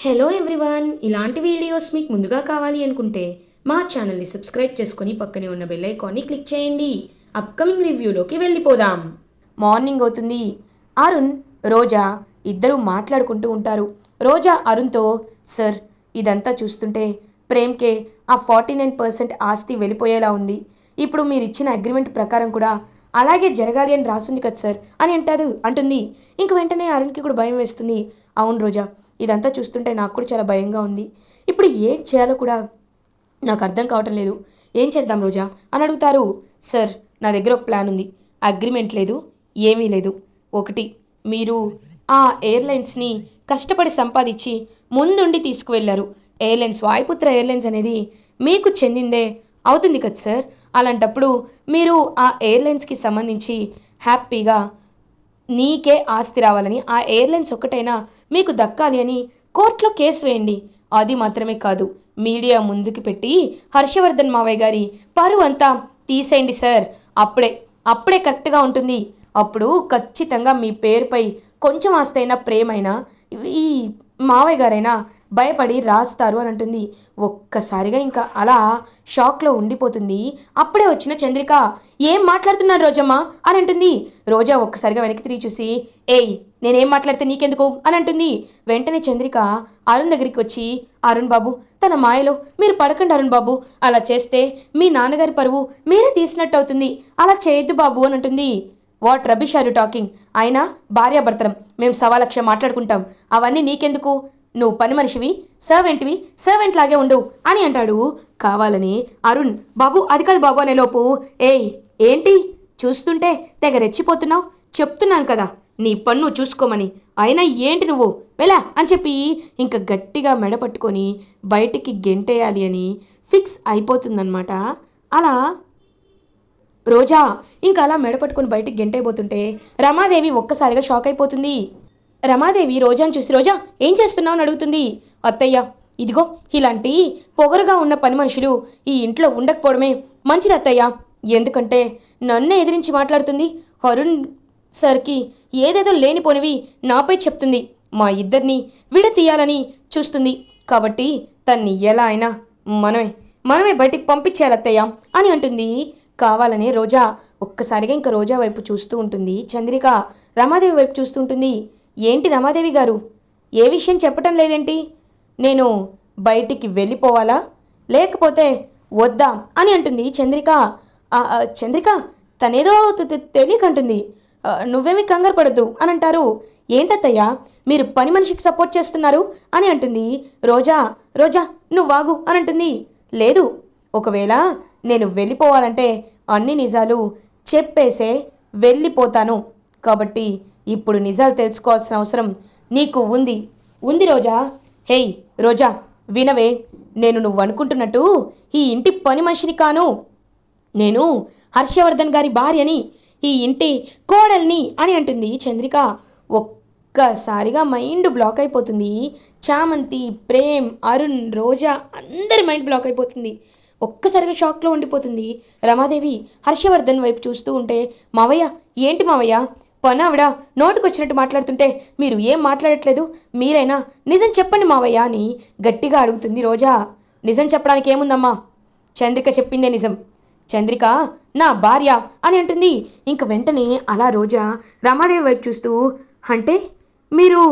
Hello everyone, ఇలాంటి videos మీకు ముందుగా కావాలి అనుకుంటే మా ఛానల్ని సబ్స్క్రైబ్ చేసుకొని పక్కనే ఉన్న బెల్ ఐకాన్ని క్లిక్ చేయండి. అప్కమింగ్ రివ్యూలోకి వెళ్ళిపోదాం. మార్నింగ్ అవుతుంది. అరుణ్, రోజా ఇద్దరు మాట్లాడుకుంటూ ఉంటారు. రోజా అరుణ్తో, సార్ ఇదంతా చూస్తుంటే ప్రేమ్కే ఆ 49% ఆస్తి వెళ్ళిపోయేలా ఉంది. ఇప్పుడు మీరు ఇచ్చిన అగ్రిమెంట్ ప్రకారం కూడా అలాగే జరగాలి అని రాసుంది కదా సార్ అని అంటుంది. ఇంక వెంటనే అరుణ్కి కూడా భయం వేస్తుంది. అవును రోజా, ఇదంతా చూస్తుంటే నాకు కూడా చాలా భయంగా ఉంది. ఇప్పుడు ఏం చేయాలో కూడా నాకు అర్థం కావటం లేదు. ఏం చేద్దాం రోజా అని అడుగుతారు. సార్, నా దగ్గర ఒక ప్లాన్ ఉంది. అగ్రిమెంట్ లేదు, ఏమీ లేదు. ఒకటి, మీరు ఆ ఎయిర్లైన్స్ని కష్టపడి సంపాదించి ముందుండి తీసుకువెళ్ళారు. ఎయిర్లైన్స్, వాయుపుత్ర ఎయిర్లైన్స్ అనేది మీకు చెందిందే అవుతుంది కదా సార్. అలాంటప్పుడు మీరు ఆ ఎయిర్లైన్స్కి సంబంధించి హ్యాపీగా నీకే ఆస్తి రావాలని, ఆ ఎయిర్లైన్స్ ఒక్కటైనా మీకు దక్కాలి అని కోర్టులో కేసు వేయండి. అది మాత్రమే కాదు, మీడియా ముందుకు పెట్టి హర్షవర్ధన్ మావయ్య గారి పరువు అంతా తీసేయండి సార్. అప్పుడే అప్పుడే కరెక్ట్గా ఉంటుంది. అప్పుడు ఖచ్చితంగా మీ పేరుపై కొంచెం ఆస్తైనా ప్రేమైనా ఈ మావయ్య గారైనా భయపడి రాస్తారు అని అంటుంది. ఒక్కసారిగా ఇంకా అలా షాక్లో ఉండిపోతుంది. అప్పుడే వచ్చిన చంద్రిక, ఏం మాట్లాడుతున్నారు రోజమ్మ అని అంటుంది. రోజా ఒక్కసారిగా వెనక్కి తిరిగి చూసి, ఏయ్ నేనేం మాట్లాడితే నీకెందుకు అని అంటుంది. వెంటనే చంద్రిక అరుణ్ దగ్గరికి వచ్చి, అరుణ్ బాబు, తన మాయలో మీరు పడకండి అరుణ్ బాబు. అలా చేస్తే మీ నాన్నగారి పరువు మీరే తీసినట్టు అవుతుంది. అలా చేయొద్దు బాబు అని అంటుంది. What rubbish are you talking? అయినా భార్యాభర్తలం, మేము సవాలక్ష మాట్లాడుకుంటాం. అవన్నీ నీకెందుకు? నువ్వు పని మనిషివి, సర్వెంట్ లాగే ఉండు అని అంటాడు. కావాలని అరుణ్, బాబు అది కాదు బాబు అనేలోపు, ఏయ్ ఏంటి చూస్తుంటే తెగ రెచ్చిపోతున్నావు? చెప్తున్నాం కదా నీ పన్ను చూసుకోమని. అయినా ఏంటి నువ్వు వెళ్ళా అని చెప్పి ఇంక గట్టిగా మెడ పట్టుకొని బయటికి గెంటేయాలి అని ఫిక్స్ అయిపోతుందన్నమాట. అలా రోజా ఇంకా అలా మెడపట్టుకుని బయటికి గెంటైపోతుంటే రమాదేవి ఒక్కసారిగా షాక్ అయిపోతుంది. రమాదేవి రోజాని చూసి, రోజా ఏం చేస్తున్నావు అని అడుగుతుంది. అత్తయ్య, ఇదిగో ఇలాంటి పొగరుగా ఉన్న పని మనుషులు ఈ ఇంట్లో ఉండకపోవడమే మంచిది అత్తయ్య. ఎందుకంటే నన్నే ఎదిరించి మాట్లాడుతుంది. అరుణ్ సార్కి ఏదేదో లేనిపోనివి నాపై చెప్తుంది. మా ఇద్దరిని విడతీయాలని చూస్తుంది. కాబట్టి తన్ని ఎలా అయినా మనమే మనమే బయటికి పంపించేయాలి అత్తయ్య అని అంటుంది. కావాలనే రోజా ఒక్కసారిగా ఇంకా రోజా వైపు చూస్తూ ఉంటుంది. చంద్రిక రమాదేవి వైపు చూస్తూ ఉంటుంది. ఏంటి రమాదేవి గారు, ఏ విషయం చెప్పటం లేదేంటి? నేను బయటికి వెళ్ళిపోవాలా లేకపోతే వద్దా అని అంటుంది చంద్రిక. చంద్రిక తనేదో తెలియకంటుంది. నువ్వేమీ కంగారు పడద్దు అని అంటారు. ఏంటత్తయ్యా మీరు పని మనిషికి సపోర్ట్ చేస్తున్నారు అని అంటుంది రోజా. రోజా నువ్వు వాగు అని అంటుంది. లేదు, ఒకవేళ నేను వెళ్ళిపోవాలంటే అన్ని నిజాలు చెప్పేసే వెళ్ళిపోతాను. కాబట్టి ఇప్పుడు నిజాలు తెలుసుకోవాల్సిన అవసరం నీకు ఉంది ఉంది రోజా. హేయ్ రోజా, వినవే, నేను నువ్వు అనుకుంటున్నట్టు ఈ ఇంటి పని మనిషిని కాను. నేను హర్షవర్ధన్ గారి భార్యని, ఈ ఇంటి కోడల్ని అని అంటుంది చంద్రిక. ఒక్కసారిగా మైండ్ బ్లాక్ అయిపోతుంది. చామంతి, ప్రేమ్, అరుణ్, రోజా అందరి మైండ్ బ్లాక్ అయిపోతుంది. ఒక్కసారిగా షాక్లో ఉండిపోతుంది రమాదేవి. హర్షవర్ధన్ వైపు చూస్తూ ఉంటే, మావయ్య ఏంటి మావయ్య, పనావిడ నోటుకొచ్చినట్టు మాట్లాడుతుంటే మీరు ఏం మాట్లాడట్లేదు? మీరైనా నిజం చెప్పండి మావయ్య అని గట్టిగా అడుగుతుంది రోజా. నిజం చెప్పడానికి ఏముందమ్మా, చంద్రిక చెప్పిందే నిజం. చంద్రిక నా భార్య అని అంటుంది. ఇంక వెంటనే అలా రోజా రమాదేవి వైపు చూస్తూ, అంటే మీరు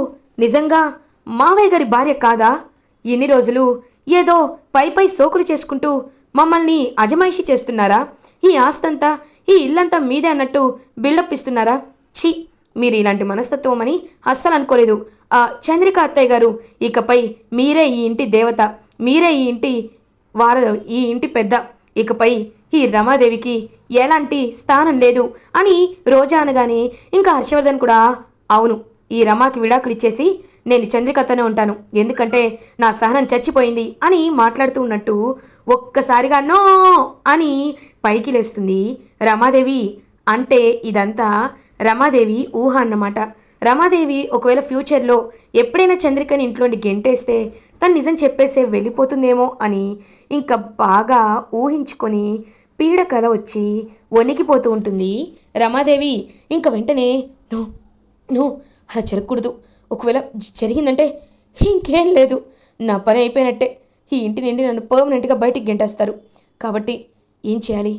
నిజంగా మావయ్య గారి భార్య కాదా? ఇన్ని రోజులు ఏదో పై సోకులు చేసుకుంటూ మమ్మల్ని అజమాయిషీ చేస్తున్నారా? ఈ ఆస్తంతా ఈ ఇల్లంతా మీదే అన్నట్టు బిల్డప్ ఇస్తున్నారా? ఛీ, మీరు ఇలాంటి మనస్తత్వం అని అస్సలు అనుకోలేదు. చంద్రిక అత్తయ్య గారు, ఇకపై మీరే ఈ ఇంటి దేవత, మీరే ఈ ఇంటి ఈ ఇంటి పెద్ద. ఇకపై ఈ రమాదేవికి ఎలాంటి స్థానం లేదు అని రోజా అనగానే ఇంకా హర్షవర్ధన్ కూడా, అవును, ఈ రమాకి విడాకులు ఇచ్చేసి నేను చంద్రికతోనే ఉంటాను, ఎందుకంటే నా సహనం చచ్చిపోయింది అని మాట్లాడుతూ ఉన్నట్టు ఒక్కసారిగా నో అని పైకి లేస్తుంది రమాదేవి. అంటే ఇదంతా రమాదేవి ఊహ అన్నమాట. రమాదేవి ఒకవేళ ఫ్యూచర్లో ఎప్పుడైనా చంద్రికని ఇంట్లోని గెంటేస్తే తను నిజం చెప్పేసే వెళ్ళిపోతుందేమో అని ఇంకా బాగా ఊహించుకొని పీడకల వచ్చి వణికిపోతూ ఉంటుంది రమాదేవి. ఇంక వెంటనే నో నో, అలా జరగకూడదు. ఒకవేళ జరిగిందంటే ఇంకేం లేదు, నా పని అయిపోయినట్టే. ఈ ఇంటి నుండి నన్ను పర్మనెంట్గా బయటికి గెంటేస్తారు. కాబట్టి ఏం చేయాలి?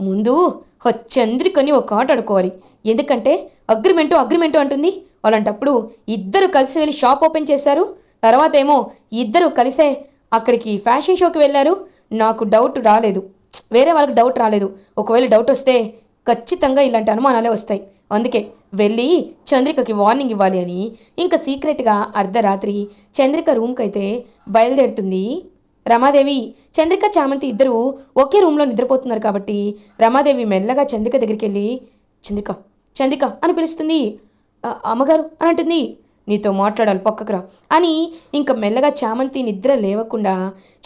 ముందు చంద్రికని ఒక ఆట ఆడుకోవాలి. ఎందుకంటే అగ్రిమెంటు అంటుంది. అలాంటప్పుడు ఇద్దరు కలిసి వెళ్ళి షాప్ ఓపెన్ చేశారు. తర్వాత ఏమో ఇద్దరు కలిసే అక్కడికి ఫ్యాషన్ షోకి వెళ్ళారు. నాకు డౌట్ రాలేదు, వేరే వాళ్ళకి డౌట్ రాలేదు. ఒకవేళ డౌట్ వస్తే ఖచ్చితంగా ఇలాంటి అనుమానాలే వస్తాయి. అందుకే వెళ్ళి చంద్రికకి వార్నింగ్ ఇవ్వాలి అని ఇంకా సీక్రెట్గా అర్ధరాత్రి చంద్రిక రూమ్కి అయితే బయలుదేరుతుంది రమాదేవి. చంద్రిక చామంతి ఇద్దరు ఒకే రూమ్లో నిద్రపోతున్నారు కాబట్టి రమాదేవి మెల్లగా చంద్రిక దగ్గరికి వెళ్ళి చంద్రిక చంద్రిక అని పిలుస్తుంది. అమ్మగారు అని అంటుంది. నీతో మాట్లాడాలి, పక్కకు రా అని ఇంకా మెల్లగా చామంతి నిద్ర లేవకుండా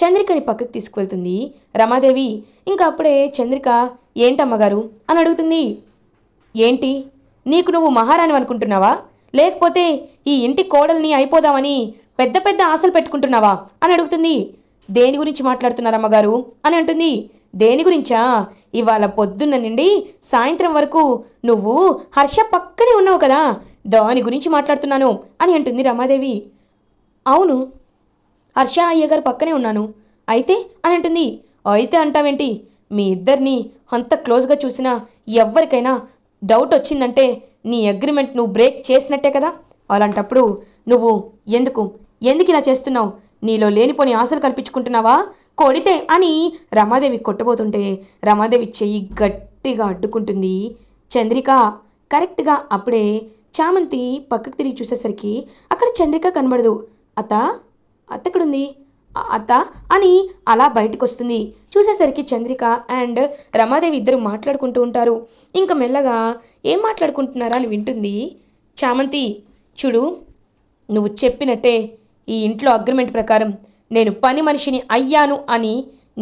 చంద్రికని పక్కకు తీసుకువెళ్తుంది రమాదేవి. ఇంకా అప్పుడే చంద్రిక ఏంటమ్మగారు అని అడుగుతుంది. ఏంటి, నీకు నువ్వు మహారాణి అనుకుంటున్నావా, లేకపోతే ఈ ఇంటి కోడల్ని అయిపోదామని పెద్ద పెద్ద ఆశలు పెట్టుకుంటున్నావా అని అడుగుతుంది. దేని గురించి మాట్లాడుతున్నారమ్మగారు అని అంటుంది. దేని గురించా? ఇవాళ పొద్దున్న నుండి సాయంత్రం వరకు నువ్వు హర్ష పక్కనే ఉన్నావు కదా, దాని గురించి మాట్లాడుతున్నాను అని అంటుంది రమాదేవి. అవును, హర్ష అయ్యగారు పక్కనే ఉన్నాను. అయితే అని అంటుంది. అయితే అంటావేంటి? మీ ఇద్దరిని అంత క్లోజ్గా చూసినా ఎవరికైనా డౌట్ వచ్చిందంటే నీ అగ్రిమెంట్ నువ్వు బ్రేక్ చేసినట్టే కదా. అలాంటప్పుడు నువ్వు ఎందుకు ఎందుకు ఇలా చేస్తున్నావు? నీలో లేనిపోని ఆశలు కల్పించుకుంటున్నావా? కొడితే అని రమాదేవి కొట్టబోతుంటే రమాదేవి చెయ్యి గట్టిగా అడ్డుకుంటుంది చంద్రిక. కరెక్ట్గా అప్పుడే చామంతి పక్కకు తిరిగి చూసేసరికి అక్కడ చంద్రిక కనబడదు. అత్త అత్తక్కడుంది, అత్త అని అలా బయటకు వస్తుంది. చూసేసరికి చంద్రిక అండ్ రమాదేవి ఇద్దరు మాట్లాడుకుంటూ ఉంటారు. ఇంకా మెల్లగా ఏం మాట్లాడుకుంటున్నారా అని వింటుంది చామంతి. చూడు, నువ్వు చెప్పినట్టే ఈ ఇంట్లో అగ్రిమెంట్ ప్రకారం నేను పని మనిషిని అయ్యాను అని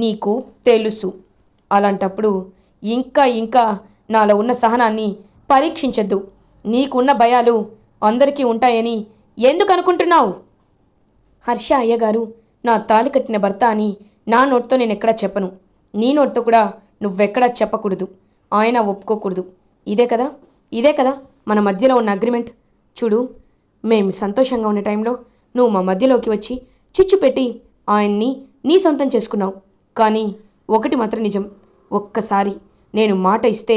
నీకు తెలుసు. అలాంటప్పుడు ఇంకా ఇంకా నాలో ఉన్న సహనాన్ని పరీక్షించద్దు. నీకున్న భయాలు అందరికీ ఉంటాయని ఎందుకు అనుకుంటున్నావు? హర్ష అయ్యగారు నా తాలి కట్టిన భర్త అని నా నోటితో నేను ఎక్కడా చెప్పను. నీ నోటితో కూడా నువ్వెక్కడా చెప్పకూడదు. ఆయన ఒప్పుకోకూడదు. ఇదే కదా మన మధ్యలో ఉన్న అగ్రిమెంట్. చూడు, మేము సంతోషంగా ఉన్న టైంలో నువ్వు మా మధ్యలోకి వచ్చి చిచ్చు పెట్టి ఆయన్ని నీ సొంతం చేసుకున్నావు. కానీ ఒకటి మాత్రం నిజం, ఒక్కసారి నేను మాట ఇస్తే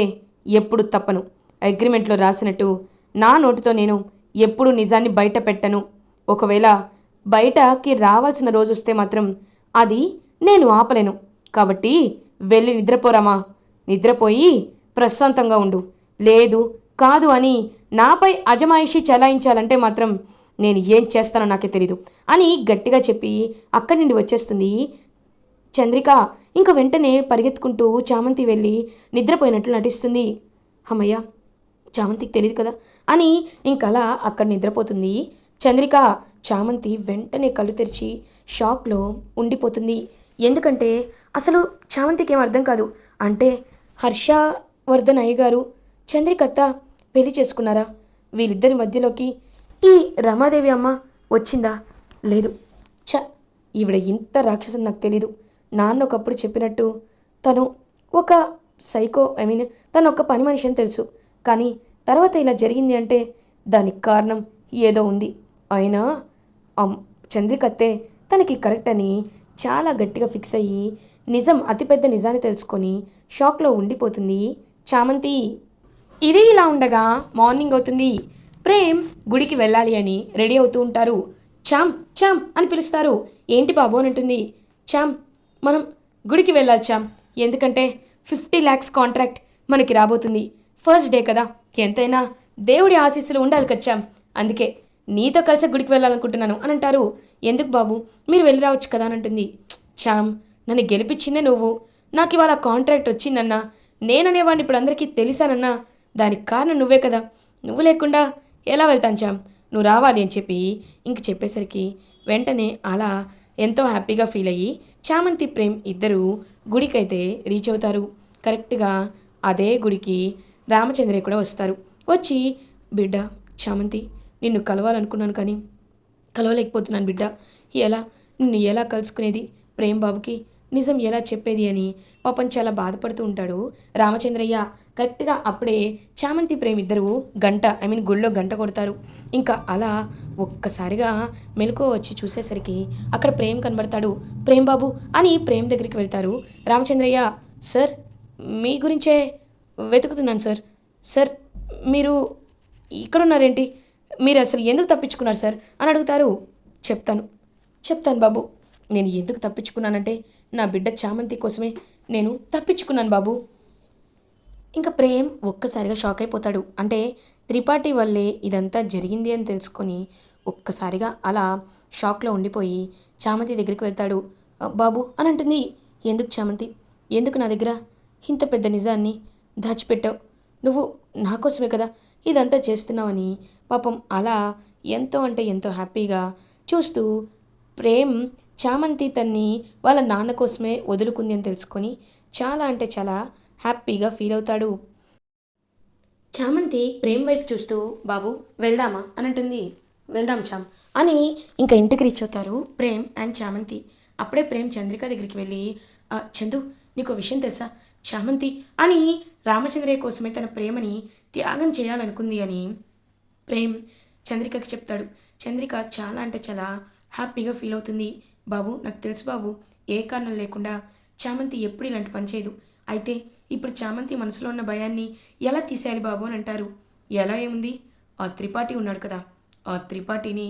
ఎప్పుడు తప్పను. అగ్రిమెంట్లో రాసినట్టు నా నోటితో నేను ఎప్పుడూ నిజాన్ని బయట పెట్టను. ఒకవేళ బయటకి రావాల్సిన రోజు వస్తే మాత్రం అది నేను ఆపలేను. కాబట్టి వెళ్ళి నిద్రపోరామా, నిద్రపోయి ప్రశాంతంగా ఉండు. లేదు కాదు అని నాపై అజమాయిషీ చలాయించాలంటే మాత్రం నేను ఏం చేస్తానో నాకే తెలీదు అని గట్టిగా చెప్పి అక్కడి నుండి వచ్చేస్తుంది చంద్రిక. ఇంకా వెంటనే పరిగెత్తుకుంటూ చామంతి వెళ్ళి నిద్రపోయినట్లు నటిస్తుంది. అమ్మయ్య, చామంతికి తెలియదు కదా అని ఇంకలా అక్కడ నిద్రపోతుంది చంద్రిక. చామంతి వెంటనే కళ్ళు తెరిచి షాక్లో ఉండిపోతుంది. ఎందుకంటే అసలు చామంతికి ఏం అర్థం కాదు. అంటే హర్షవర్ధన్ అయ్య గారు చంద్రికత్త పెళ్లి చేసుకున్నారా? వీళ్ళిద్దరి మధ్యలోకి ఈ రమాదేవి అమ్మ వచ్చిందా? లేదు, ఈవిడ ఇంత రాక్షసం నాకు తెలీదు. నాన్న ఒకప్పుడు చెప్పినట్టు తను ఒక తను ఒక పని మనిషి అని తెలుసు. కానీ తర్వాత ఇలా జరిగింది అంటే దానికి కారణం ఏదో ఉంది. అయినా చంద్రికత్తే తనకి కరెక్ట్ అని చాలా గట్టిగా ఫిక్స్ అయ్యి అతిపెద్ద నిజాన్ని తెలుసుకొని షాక్లో ఉండిపోతుంది చామంతి. ఇది ఇలా ఉండగా మార్నింగ్ అవుతుంది. ప్రేమ్ గుడికి వెళ్ళాలి అని రెడీ అవుతూ ఉంటారు. చామ్ చామ్ అని పిలుస్తారు. ఏంటి బాబు అని అంటుంది. చామ్, మనం గుడికి వెళ్ళాలి చామ్, ఎందుకంటే 50 lakhs కాంట్రాక్ట్ మనకి రాబోతుంది. ఫస్ట్ డే కదా, ఎంతైనా దేవుడి ఆశీస్సులు ఉండాలి కదా చామ్, అందుకే నీతో కలిసి గుడికి వెళ్ళాలనుకుంటున్నాను అని అంటారు. ఎందుకు బాబు, మీరు వెళ్ళి రావచ్చు కదా అని అంటుంది. చామ్, నన్ను గెలిపించిందే నువ్వు. నాకు ఇవాళ కాంట్రాక్ట్ వచ్చిందన్నా, నేననేవాడిని ఇప్పుడు అందరికీ తెలిసానన్నా దానికి కారణం నువ్వే కదా. నువ్వు లేకుండా ఎలా వెళ్తాను చామ్, నువ్వు రావాలి అని చెప్పి ఇంక చెప్పేసరికి వెంటనే అలా ఎంతో హ్యాపీగా ఫీల్ అయ్యి చామంతి ప్రేమ్ ఇద్దరు గుడికైతే రీచ్ అవుతారు. కరెక్ట్గా అదే గుడికి రామచంద్రయ్య కూడా వస్తారు. వచ్చి, బిడ్డ చామంతి, నిన్ను కలవాలనుకున్నాను కానీ కలవలేకపోతున్నాను బిడ్డ. నిన్ను ఎలా కలుసుకునేది? ప్రేమ్ బాబుకి నిజం ఎలా చెప్పేది అని పాపం చాలా బాధపడుతూ ఉంటాడు రామచంద్రయ్య. కరెక్ట్గా అప్పుడే చామంతి ప్రేమ్ ఇద్దరు గుళ్ళో గంట కొడతారు. ఇంకా అలా ఒక్కసారిగా మెలకువ వచ్చి చూసేసరికి అక్కడ ప్రేమ్ కనబడతాడు. ప్రేమ్ బాబు అని ప్రేమ్ దగ్గరికి వెళ్తారు రామచంద్రయ్య. సార్, మీ గురించే వెతుకుతున్నాను సార్. సార్, మీరు ఇక్కడున్నారేంటి? మీరు అసలు ఎందుకు తప్పించుకున్నారు సార్ అని అడుగుతారు. చెప్తాను చెప్తాను బాబు. నేను ఎందుకు తప్పించుకున్నానంటే నా బిడ్డ చామంతి కోసమే నేను తప్పించుకున్నాను బాబు. ఇంకా ప్రేమ్ ఒక్కసారిగా షాక్ అయిపోతాడు. అంటే త్రిపాఠి వల్లే ఇదంతా జరిగింది అని తెలుసుకొని ఒక్కసారిగా అలా షాక్లో ఉండిపోయి చామంతి దగ్గరికి వెళ్తాడు. బాబు అని అంటుంది. ఎందుకు చామంతి, ఎందుకు నా దగ్గర ఇంత పెద్ద నిజాన్ని దాచిపెట్టావు? నువ్వు నా కోసమే కదా ఇదంతా చేస్తున్నావని పాపం అలా ఎంతో అంటే ఎంతో హ్యాపీగా చూస్తూ ప్రేమ్ చామంతి తన్ని వాళ్ళ నాన్న కోసమే వదులుకుంది అని తెలుసుకొని చాలా అంటే చాలా హ్యాపీగా ఫీల్ అవుతాడు. చామంతి ప్రేమ్ వైపు చూస్తూ బాబు వెళ్దామా అని అంటుంది. వెళ్దాం చామ్ అని ఇంకా ఇంటికి రీచ్ అవుతారు ప్రేమ్ అండ్ చామంతి. అప్పుడే ప్రేమ్ చంద్రిక దగ్గరికి వెళ్ళి చందు, నీకు విషయం తెలుసా? చామంతి అని రామచంద్రయ్య కోసమే తన ప్రేమని త్యాగం చేయాలనుకుంది అని ప్రేమ్ చంద్రికకి చెప్తాడు. చంద్రిక చాలా అంటే చాలా హ్యాపీగా ఫీల్ అవుతుంది. బాబు, నాకు తెలుసు బాబు, ఏ కారణం లేకుండా చామంతి ఎప్పుడు ఇలాంటి పని చేయదు. అయితే ఇప్పుడు చామంతి మనసులో ఉన్న భయాన్ని ఎలా తీసేయాలి బాబు అని అంటారు. ఎలా ఏముంది, ఆ త్రిపాఠి ఉన్నాడు కదా, ఆ త్రిపాఠిని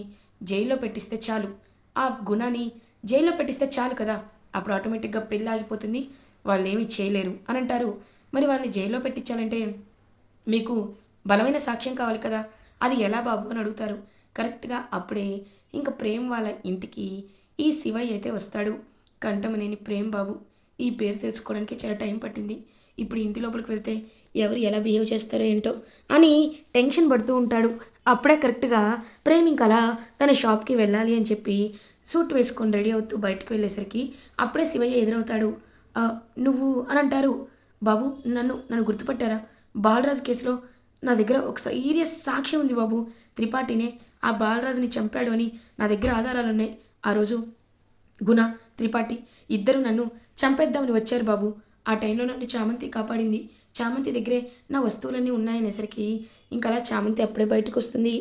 జైల్లో పెట్టిస్తే చాలు, ఆ గుణాన్ని జైల్లో పెట్టిస్తే చాలు కదా, అప్పుడు ఆటోమేటిక్గా పెళ్ళి ఆగిపోతుంది, వాళ్ళు ఏమీ చేయలేరు అని అంటారు. మరి వాళ్ళని జైల్లో పెట్టించాలంటే మీకు బలమైన సాక్ష్యం కావాలి కదా, అది ఎలా బాబు అని అడుగుతారు. కరెక్ట్గా అప్పుడే ఇంకా ప్రేమ్ వాళ్ళ ఇంటికి ఈ శివయ్య అయితే వస్తాడు. కంఠమనేని ప్రేమ్ బాబు, ఈ పేరు తెలుసుకోవడానికి చాలా టైం పట్టింది. ఇప్పుడు ఇంటి లోపలికి వెళ్తే ఎవరు ఎలా బిహేవ్ చేస్తారో ఏంటో అని టెన్షన్ పడుతూ ఉంటాడు. అప్పుడే కరెక్ట్గా ప్రేమ్ ఇంకలా తన షాప్కి వెళ్ళాలి అని చెప్పి సూట్ వేసుకొని రెడీ అవుతూ బయటకు వెళ్ళేసరికి అప్పుడే శివయ్య ఎదురవుతాడు. నువ్వు అని అంటారు. బాబు, నన్ను నన్ను గుర్తుపట్టారా? బాలరాజ్ కేసులో నా దగ్గర ఒక సీరియస్ సాక్ష్యం ఉంది బాబు. త్రిపాఠినే ఆ బాలరాజుని చంపాడు అని నా దగ్గర ఆధారాలు ఉన్నాయి. ఆ రోజు గుణ, త్రిపాఠి ఇద్దరు నన్ను చంపేద్దామని వచ్చారు బాబు. ఆ టైంలో నన్ను చామంతి కాపాడింది. చామంతి దగ్గరే నా వస్తువులన్నీ ఉన్నాయనేసరికి ఇంకలా చామంతి అప్పుడే బయటకు వస్తుంది.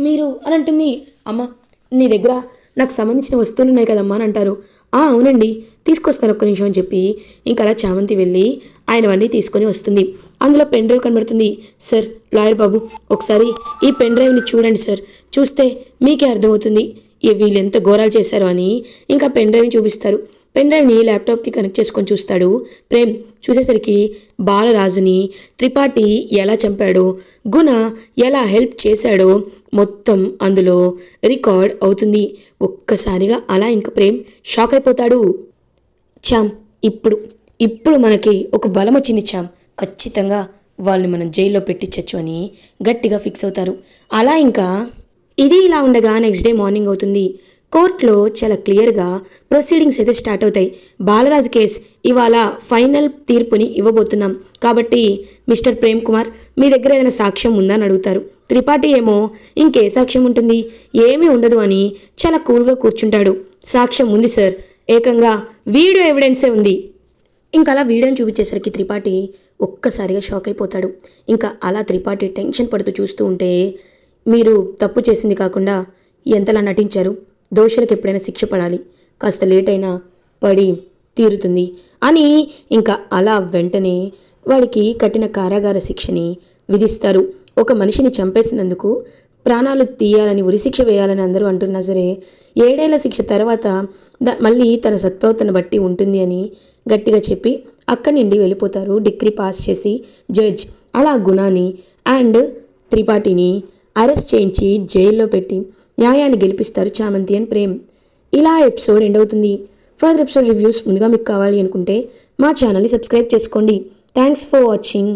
మీరు అని అంటుంది. అమ్మ, నీ దగ్గర నాకు సంబంధించిన వస్తువులు ఉన్నాయి కదమ్మా అని అంటారు. అవునండి, తీసుకొస్తాను ఒక్క నిమిషం అని చెప్పి ఇంకలా చామంతి వెళ్ళి ఆయనవన్నీ తీసుకొని వస్తుంది. అందులో పెన్ డ్రైవ్ కనబడుతుంది. సార్, లాయర్ బాబు, ఒకసారి ఈ పెన్ డ్రైవ్ని చూడండి సార్, చూస్తే మీకే అర్థమవుతుంది వీళ్ళు ఎంత ఘోరాలు చేశారో అని ఇంకా పెన్ డ్రైవ్ని చూపిస్తారు. పెన్ డ్రైవ్ని ల్యాప్టాప్కి కనెక్ట్ చేసుకొని చూస్తాడు ప్రేమ్. చూసేసరికి బాలరాజుని త్రిపాఠి ఎలా చంపాడో, గుణ ఎలా హెల్ప్ చేశాడో మొత్తం అందులో రికార్డ్ అవుతుంది. ఒక్కసారిగా అలా ఇంకా ప్రేమ్ షాక్ అయిపోతాడు. చామ్, ఇప్పుడు మనకి ఒక బలం వచ్చింది చామ్, ఖచ్చితంగా వాళ్ళని మనం జైల్లో పెట్టించచ్చు అని గట్టిగా ఫిక్స్ అవుతారు. అలా ఇంకా ఇది ఇలా ఉండగా నెక్స్ట్ డే మార్నింగ్ అవుతుంది. కోర్టులో చాలా క్లియర్గా ప్రొసీడింగ్స్ అయితే స్టార్ట్ అవుతాయి. బాలరాజ్ కేస్ ఇవాళ ఫైనల్ తీర్పుని ఇవ్వబోతున్నాం కాబట్టి మిస్టర్ ప్రేమ్ కుమార్, మీ దగ్గర ఏదైనా సాక్ష్యం ఉందా అని అడుగుతారు. త్రిపాఠి ఏమో ఇంకే సాక్ష్యం ఉంటుంది, ఏమీ ఉండదు అని చాలా కూల్గా కూర్చుంటాడు. సాక్ష్యం ఉంది సార్, ఏకంగా వీడియో ఎవిడెన్సే ఉంది. ఇంకా అలా వీడియోని చూపించేసరికి త్రిపాఠి ఒక్కసారిగా షాక్ అయిపోతాడు. ఇంకా అలా త్రిపాఠి టెన్షన్ పడుతూ చూస్తూ ఉంటే, మీరు తప్పు చేసింది కాకుండా ఎంతలా నటించారు, దోషులకు ఎప్పుడైనా శిక్ష పడాలి, కాస్త లేట్ అయినా పడి తీరుతుంది అని ఇంకా అలా వెంటనే వాడికి కఠిన కారాగార శిక్షని విధిస్తారు. ఒక మనిషిని చంపేసినందుకు ప్రాణాలు తీయాలని, ఉరిశిక్ష వేయాలని అందరూ అంటున్నా సరే 7 ఏళ్ల శిక్ష తర్వాత మళ్ళీ తన సత్ప్రవర్తన బట్టి ఉంటుంది అని గట్టిగా చెప్పి అక్కడి నుండి వెళ్ళిపోతారు డిగ్రీ పాస్ చేసి జడ్జ్. అలా గుణాని అండ్ త్రిపాఠిని అరెస్ట్ చేయించి జైల్లో పెట్టి న్యాయాన్ని గెలిపిస్తారు చామంతి అండ్ ప్రేమ్. ఇలా ఎపిసోడ్ ఎండ్ అవుతుంది. ఫర్దర్ ఎపిసోడ్ రివ్యూస్ ముందుగా మీకు కావాలి అనుకుంటే మా ఛానల్ని సబ్స్క్రైబ్ చేసుకోండి. Thanks for watching.